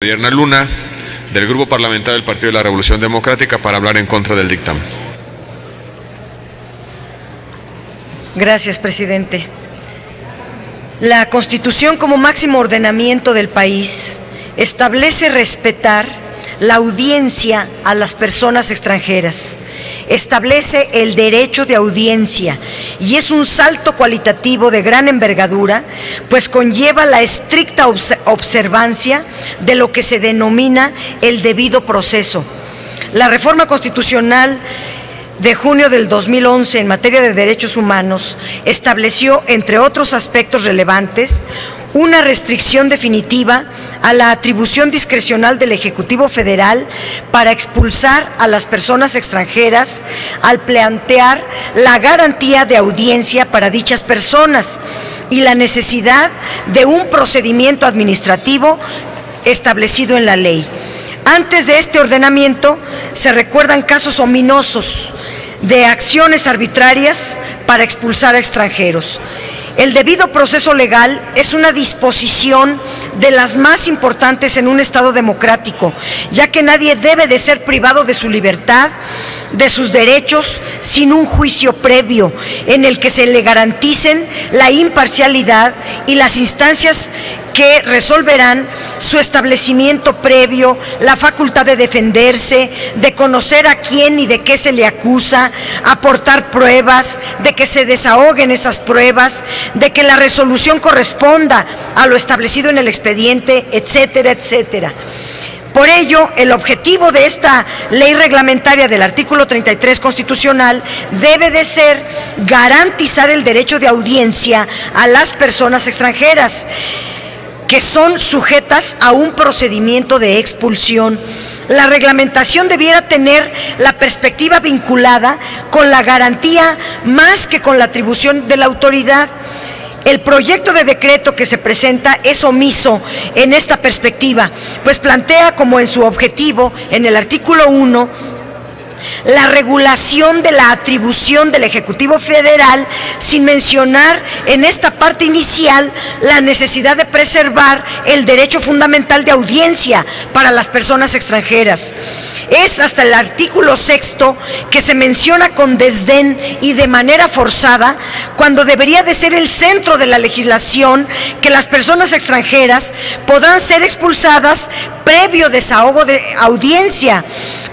Yerna Luna, del Grupo Parlamentario del Partido de la Revolución Democrática, para hablar en contra del dictamen. Gracias, presidente. La Constitución, como máximo ordenamiento del país, establece respetar la audiencia a las personas extranjeras. Establece el derecho de audiencia y es un salto cualitativo de gran envergadura, pues conlleva la estricta observancia de lo que se denomina el debido proceso. La reforma constitucional de junio del 2011 en materia de derechos humanos estableció, entre otros aspectos relevantes, una restricción definitiva a la atribución discrecional del Ejecutivo Federal para expulsar a las personas extranjeras al plantear la garantía de audiencia para dichas personas y la necesidad de un procedimiento administrativo establecido en la ley. Antes de este ordenamiento se recuerdan casos ominosos de acciones arbitrarias para expulsar a extranjeros. El debido proceso legal es una disposición de las más importantes en un Estado democrático, ya que nadie debe de ser privado de su libertad, de sus derechos, sin un juicio previo en el que se le garanticen la imparcialidad y las instancias que resolverán su establecimiento previo, la facultad de defenderse, de conocer a quién y de qué se le acusa, aportar pruebas, de que se desahoguen esas pruebas, de que la resolución corresponda a lo establecido en el expediente, etcétera, etcétera. Por ello, el objetivo de esta ley reglamentaria del artículo 33 constitucional debe de ser garantizar el derecho de audiencia a las personas extranjeras que son sujetas a un procedimiento de expulsión. La reglamentación debiera tener la perspectiva vinculada con la garantía más que con la atribución de la autoridad. El proyecto de decreto que se presenta es omiso en esta perspectiva, pues plantea como en su objetivo, en el artículo 1, la regulación de la atribución del Ejecutivo Federal, sin mencionar en esta parte inicial la necesidad de preservar el derecho fundamental de audiencia para las personas extranjeras. Es hasta el artículo 6º que se menciona con desdén y de manera forzada, cuando debería de ser el centro de la legislación, que las personas extranjeras podrán ser expulsadas previo desahogo de audiencia,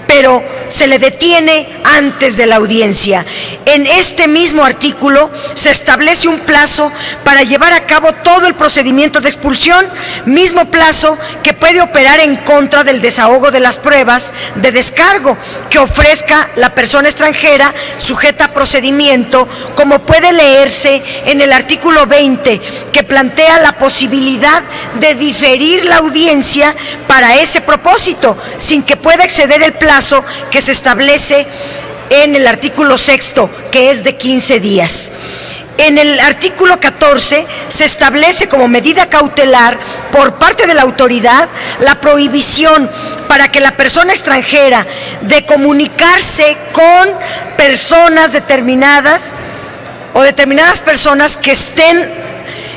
pero se le detiene antes de la audiencia. En este mismo artículo se establece un plazo para llevar a cabo todo el procedimiento de expulsión, mismo plazo que puede operar en contra del desahogo de las pruebas de descargo que ofrezca la persona extranjera sujeta a procedimiento, como puede leerse en el artículo 20, que plantea la posibilidad de diferir la audiencia para ese propósito, sin que pueda exceder el plazo que se establece en el artículo 6º, que es de 15 días. En el artículo 14 se establece como medida cautelar por parte de la autoridad la prohibición para que la persona extranjera de comunicarse con personas determinadas o determinadas personas que estén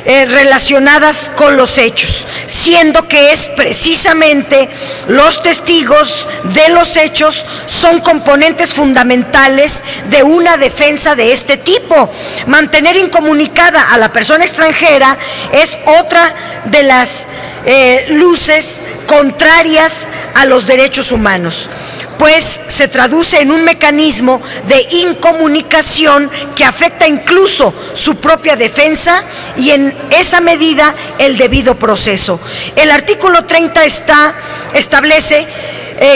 relacionadas con los hechos, siendo que es precisamente los testigos de los hechos son componentes fundamentales de una defensa de este tipo. Mantener incomunicada a la persona extranjera es otra de las luces contrarias a los derechos humanos, pues se traduce en un mecanismo de incomunicación que afecta incluso su propia defensa y en esa medida el debido proceso. El artículo 30 establece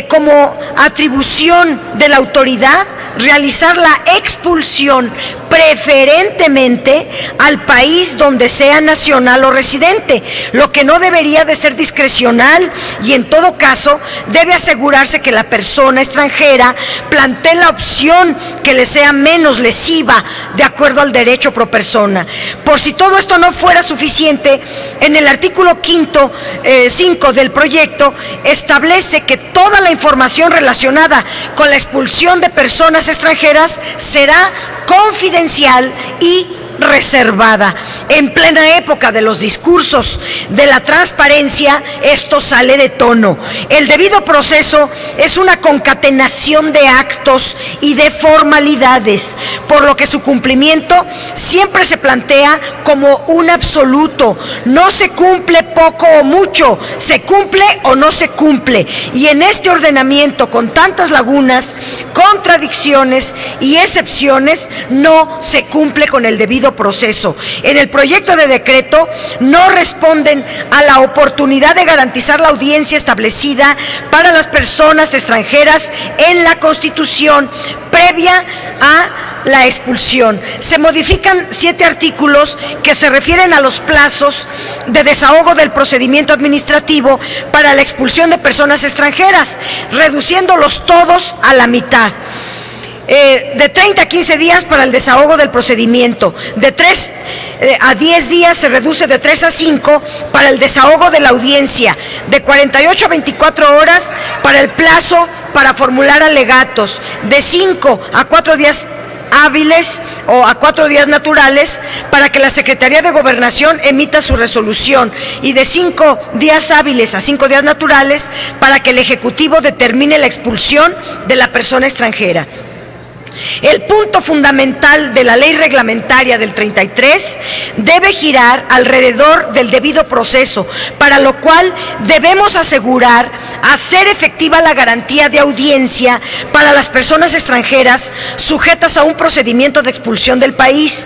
como atribución de la autoridad realizar la expulsión preferentemente al país donde sea nacional o residente, lo que no debería de ser discrecional, y en todo caso debe asegurarse que la persona extranjera plantee la opción que le sea menos lesiva de acuerdo al derecho pro persona. Por si todo esto no fuera suficiente, en el artículo 5 del proyecto establece que toda la información relacionada con la expulsión de personas extranjeras será confidencial y reservada. En plena época de los discursos de la transparencia, esto sale de tono. El debido proceso es una concatenación de actos y de formalidades, por lo que su cumplimiento siempre se plantea como un absoluto. No se cumple poco o mucho, se cumple o no se cumple. Y en este ordenamiento, con tantas lagunas, contradicciones y excepciones, no se cumple con el debido proceso. En el proyecto de decreto no responden a la oportunidad de garantizar la audiencia establecida para las personas extranjeras en la Constitución previa a la expulsión. Se modifican 7 artículos que se refieren a los plazos de desahogo del procedimiento administrativo para la expulsión de personas extranjeras, reduciéndolos todos a la mitad. De 30 a 15 días para el desahogo del procedimiento, de 3 a 10 días se reduce de 3 a 5 para el desahogo de la audiencia, de 48 a 24 horas para el plazo para formular alegatos, de 5 a 4 días hábiles o a 4 días naturales para que la Secretaría de Gobernación emita su resolución, y de 5 días hábiles a 5 días naturales para que el Ejecutivo determine la expulsión de la persona extranjera. El punto fundamental de la ley reglamentaria del 33 debe girar alrededor del debido proceso, para lo cual debemos asegurar hacer efectiva la garantía de audiencia para las personas extranjeras sujetas a un procedimiento de expulsión del país,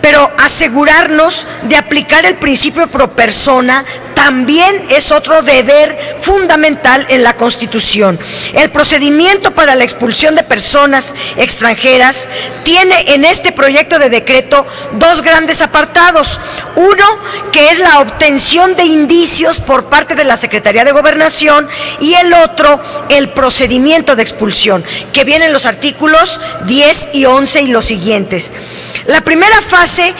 pero asegurarnos de aplicar el principio pro persona también es otro deber fundamental en la Constitución. El procedimiento para la expulsión de personas extranjeras tiene en este proyecto de decreto 2 grandes apartados. Uno, que es la obtención de indicios por parte de la Secretaría de Gobernación, y el otro, el procedimiento de expulsión, que vienen los artículos 10 y 11 y los siguientes. La primera fase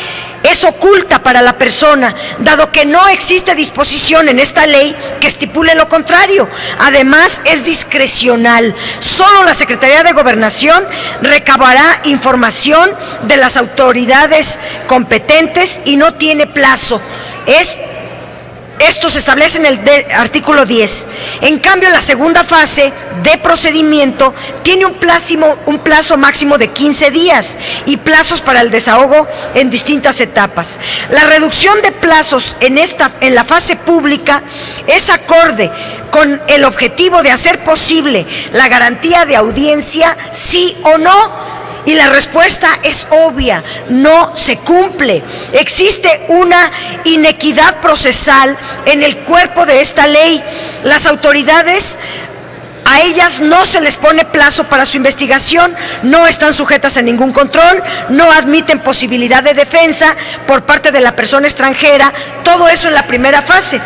es oculta para la persona, dado que no existe disposición en esta ley que estipule lo contrario. Además, es discrecional. Solo la Secretaría de Gobernación recabará información de las autoridades competentes y no tiene plazo. Esto se establece en el artículo 10. En cambio, la segunda fase de procedimiento tiene un plazo máximo de 15 días y plazos para el desahogo en distintas etapas. La reducción de plazos en la fase pública es acorde con el objetivo de hacer posible la garantía de audiencia, sí o no. Y la respuesta es obvia: no se cumple. Existe una inequidad procesal en el cuerpo de esta ley. Las autoridades, a ellas no se les pone plazo para su investigación, no están sujetas a ningún control, no admiten posibilidad de defensa por parte de la persona extranjera. Todo eso en la primera fase.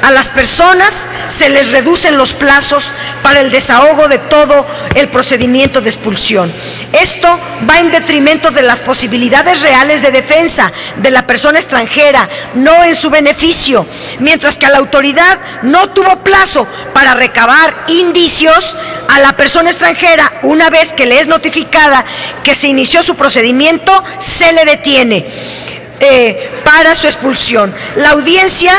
A las personas se les reducen los plazos para el desahogo de todo el procedimiento de expulsión. Esto va en detrimento de las posibilidades reales de defensa de la persona extranjera, no en su beneficio. Mientras que a la autoridad no tuvo plazo para recabar indicios, a la persona extranjera, una vez que le es notificada que se inició su procedimiento, se le detiene para su expulsión. La audiencia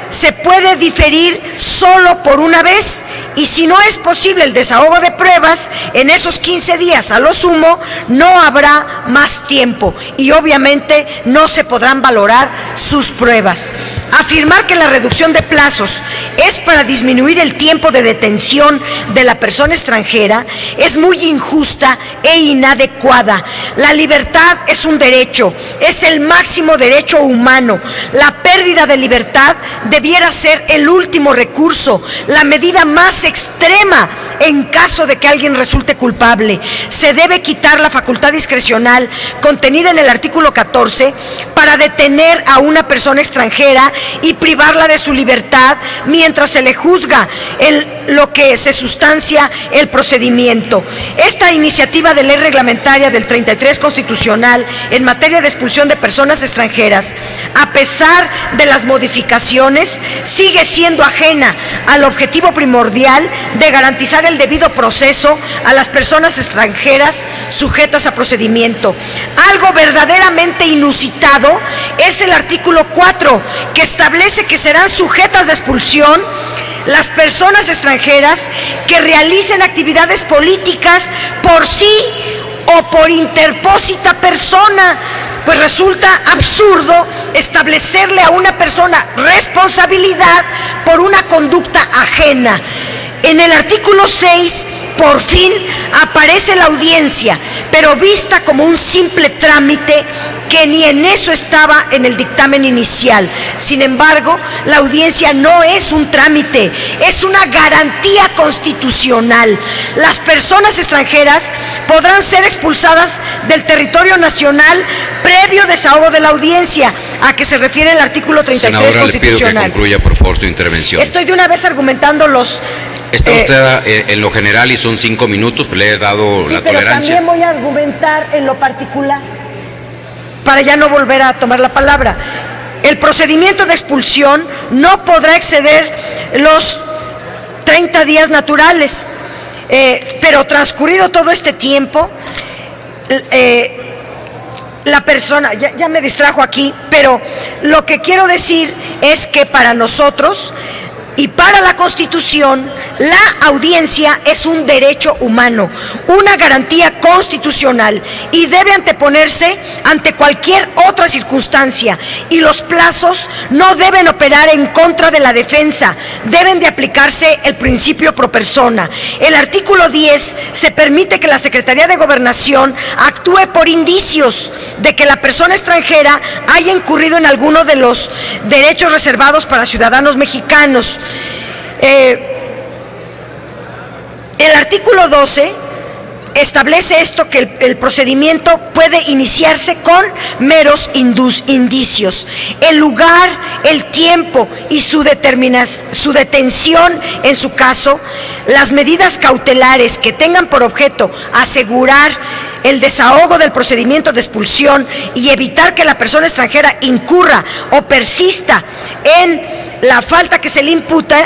se puede diferir solo por una vez, y si no es posible el desahogo de pruebas en esos 15 días a lo sumo, no habrá más tiempo y obviamente no se podrán valorar sus pruebas. Afirmar que la reducción de plazos es para disminuir el tiempo de detención de la persona extranjera es muy injusta e inadecuada. La libertad es un derecho, es el máximo derecho humano. La pérdida de libertad debiera ser el último recurso, la medida más extrema en caso de que alguien resulte culpable. Se debe quitar la facultad discrecional contenida en el artículo 14 para detener a una persona extranjera y privarla de su libertad mientras se le juzga en lo que se sustancia el procedimiento. Esta iniciativa de ley reglamentaria del 33 constitucional en materia de expulsión de personas extranjeras, a pesar de las modificaciones, sigue siendo ajena al objetivo primordial de garantizar el debido proceso a las personas extranjeras sujetas a procedimiento. Algo verdaderamente inusitado es el artículo 4, que establece que serán sujetas de expulsión las personas extranjeras que realicen actividades políticas por sí o por interpósita persona. Pues resulta absurdo establecerle a una persona responsabilidad por una conducta ajena. En el artículo 6, por fin aparece la audiencia, pero vista como un simple trámite que ni en eso estaba en el dictamen inicial. Sin embargo, la audiencia no es un trámite, es una garantía constitucional. Las personas extranjeras podrán ser expulsadas del territorio nacional previo desahogo de la audiencia, a que se refiere el artículo 33 Senadora, constitucional. le pido que concluya, por favor, su intervención. Estoy de una vez argumentando los... Está usted en lo general y son 5 minutos, le he dado sí, la pero tolerancia. También voy a argumentar en lo particular, para ya no volver a tomar la palabra. El procedimiento de expulsión no podrá exceder los 30 días naturales, pero transcurrido todo este tiempo, la persona, ya me distrajo aquí, pero lo que quiero decir es que para nosotros y para la Constitución, la audiencia es un derecho humano, una garantía constitucional y debe anteponerse ante cualquier otra circunstancia, y los plazos no deben operar en contra de la defensa, deben de aplicarse el principio pro persona. El artículo 10 se permite que la Secretaría de Gobernación actúe por indicios de que la persona extranjera haya incurrido en alguno de los derechos reservados para ciudadanos mexicanos. El artículo 12 establece esto, que el procedimiento puede iniciarse con meros indicios. El lugar, el tiempo y su detención en su caso, las medidas cautelares que tengan por objeto asegurar el desahogo del procedimiento de expulsión y evitar que la persona extranjera incurra o persista en la falta que se le imputa.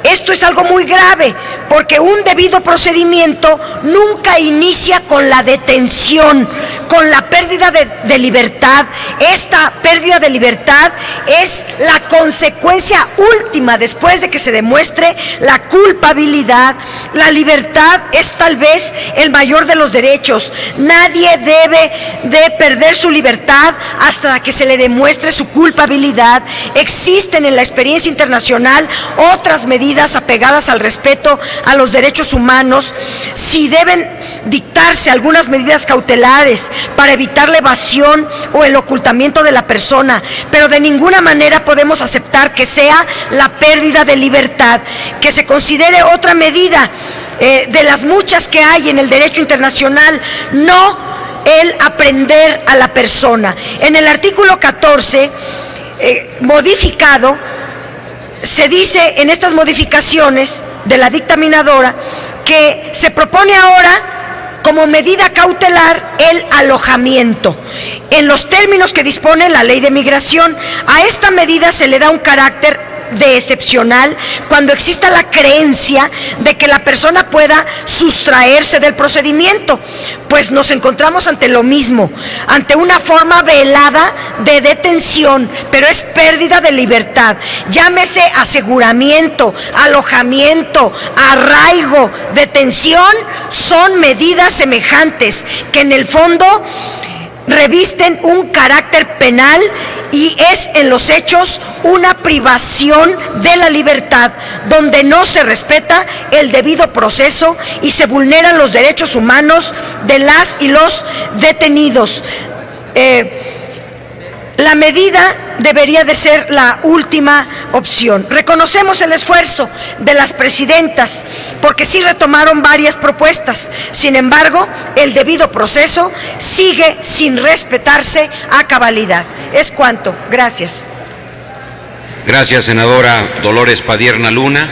Esto es algo muy grave, porque un debido procedimiento nunca inicia con la detención, con la pérdida de libertad. Esta pérdida de libertad es la consecuencia última después de que se demuestre la culpabilidad. La libertad es tal vez el mayor de los derechos. Nadie debe de perder su libertad hasta que se le demuestre su culpabilidad. Existen en la experiencia internacional otras medidas apegadas al respeto a los derechos humanos. Si deben dictarse algunas medidas cautelares para evitar la evasión o el ocultamiento de la persona, pero de ninguna manera podemos aceptar que sea la pérdida de libertad. Que se considere otra medida de las muchas que hay en el derecho internacional, no el aprender a la persona. En el artículo 14, modificado, se dice en estas modificaciones de la dictaminadora que se propone ahora como medida cautelar el alojamiento, en los términos que dispone la Ley de Migración. A esta medida se le da un carácter de excepcional cuando exista la creencia de que la persona pueda sustraerse del procedimiento, pues nos encontramos ante lo mismo, ante una forma velada de detención, pero es pérdida de libertad. Llámese aseguramiento, alojamiento, arraigo, detención, son medidas semejantes que en el fondo revisten un carácter penal y es en los hechos una privación de la libertad, donde no se respeta el debido proceso y se vulneran los derechos humanos de las y los detenidos. La medida debería de ser la última opción. Reconocemos el esfuerzo de las presidentas, porque sí retomaron varias propuestas. Sin embargo, el debido proceso sigue sin respetarse a cabalidad. Es cuanto. Gracias. Gracias, senadora Dolores Padierna Luna.